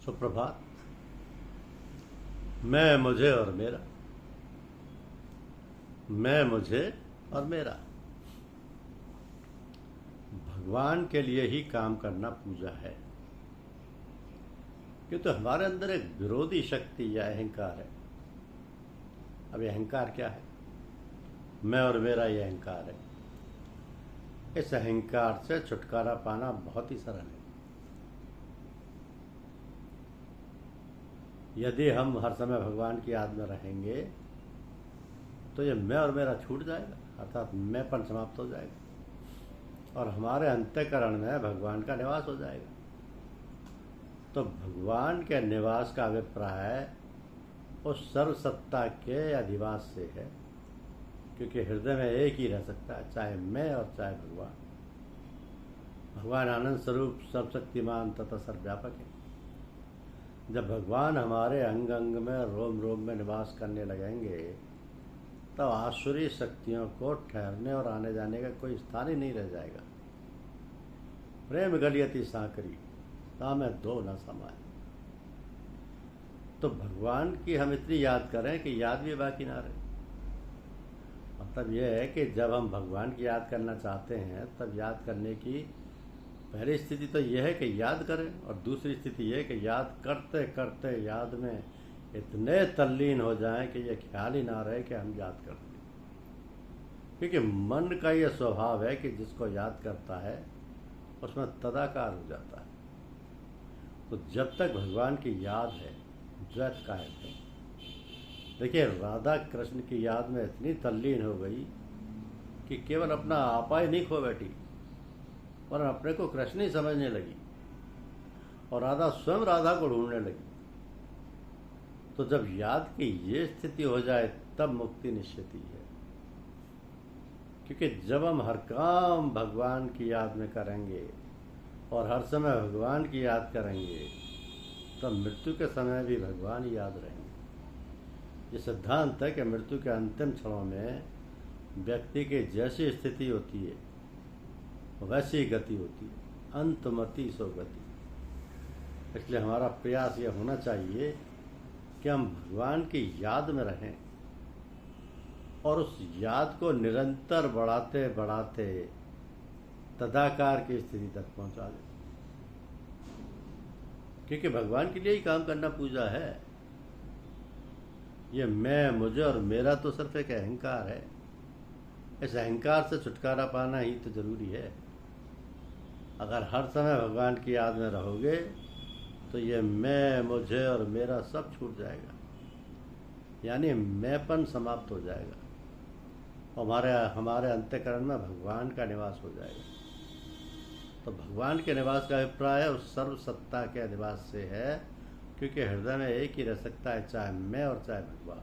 सुप्रभात। मैं मुझे और मेरा, मैं मुझे और मेरा। भगवान के लिए ही काम करना पूजा है, क्योंकि तो हमारे अंदर एक विरोधी शक्ति या अहंकार है। अब ये अहंकार क्या है? मैं और मेरा ये अहंकार है। इस अहंकार से छुटकारा पाना बहुत ही सरल है। यदि हम हर समय भगवान की याद में रहेंगे तो ये मैं और मेरा छूट जाएगा, अर्थात मैंपन समाप्त हो जाएगा और हमारे अंतःकरण में भगवान का निवास हो जाएगा। तो भगवान के निवास का अभिप्राय उस सर्वसत्ता के अधिवास से है, क्योंकि हृदय में एक ही रह सकता है, चाहे मैं और चाहे भगवान। भगवान आनंद स्वरूप, सर्वशक्तिमान तथा सर्वव्यापक है। जब भगवान हमारे अंग अंग में, रोम रोम में निवास करने लगेंगे तब आसुरी शक्तियों को ठहरने और आने जाने का कोई स्थान ही नहीं रह जाएगा। प्रेम गलियति सांकरी, तामे दो न समाये। तो भगवान की हम इतनी याद करें कि याद भी बाकी ना रहे। मतलब यह है कि जब हम भगवान की याद करना चाहते हैं तब याद करने की पहली स्थिति तो यह है कि याद करें, और दूसरी स्थिति यह है कि याद करते करते याद में इतने तल्लीन हो जाएं कि यह ख्याल ही ना रहे कि हम याद करते हैं। क्योंकि मन का यह स्वभाव है कि जिसको याद करता है उसमें तदाकार हो जाता है। तो जब तक भगवान की याद है, द्वैत कायम है। देखिए, राधा कृष्ण की याद में इतनी तल्लीन हो गई कि केवल अपना आपा ही नहीं खो बैठी, पर अपने को कृष्ण ही समझने लगी और राधा स्वयं राधा को ढूंढने लगी। तो जब याद की ये स्थिति हो जाए तब मुक्ति निश्चित ही है। क्योंकि जब हम हर काम भगवान की याद में करेंगे और हर समय भगवान की याद करेंगे तब मृत्यु के समय भी भगवान ही याद रहेंगे। ये सिद्धांत है कि मृत्यु के अंतिम क्षणों में व्यक्ति की जैसी स्थिति होती है वैसी गति होती है, अंतमति सो गति। इसलिए हमारा प्रयास यह होना चाहिए कि हम भगवान की याद में रहें और उस याद को निरंतर बढ़ाते बढ़ाते तदाकार की स्थिति तक पहुंचा दें। क्योंकि भगवान के लिए ही काम करना पूजा है। ये मैं, मुझे और मेरा तो सिर्फ एक अहंकार है। इस अहंकार से छुटकारा पाना ही तो जरूरी है। अगर हर समय भगवान की याद में रहोगे तो ये मैं, मुझे और मेरा सब छूट जाएगा, यानी मैंपन समाप्त हो जाएगा। हमारे अंतःकरण में भगवान का निवास हो जाएगा। तो भगवान के निवास का अभिप्राय उस सर्वसत्ता के निवास से है, क्योंकि हृदय में एक ही रह सकता है, चाहे मैं और चाहे भगवान।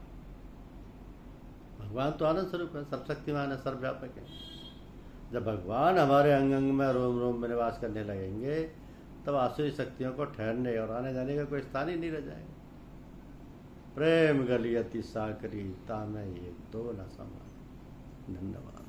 भगवान तो आनंद स्वरूप है, सर्वशक्तिमान है, सर्वव्यापक है। जब भगवान हमारे अंग अंग में, रोम रोम में निवास करने लगेंगे तब आसुरी शक्तियों को ठहरने और आने जाने का कोई स्थान ही नहीं रह जाएगा। प्रेम गलियति साकरी, तामे ये दो न समाये। धन्यवाद।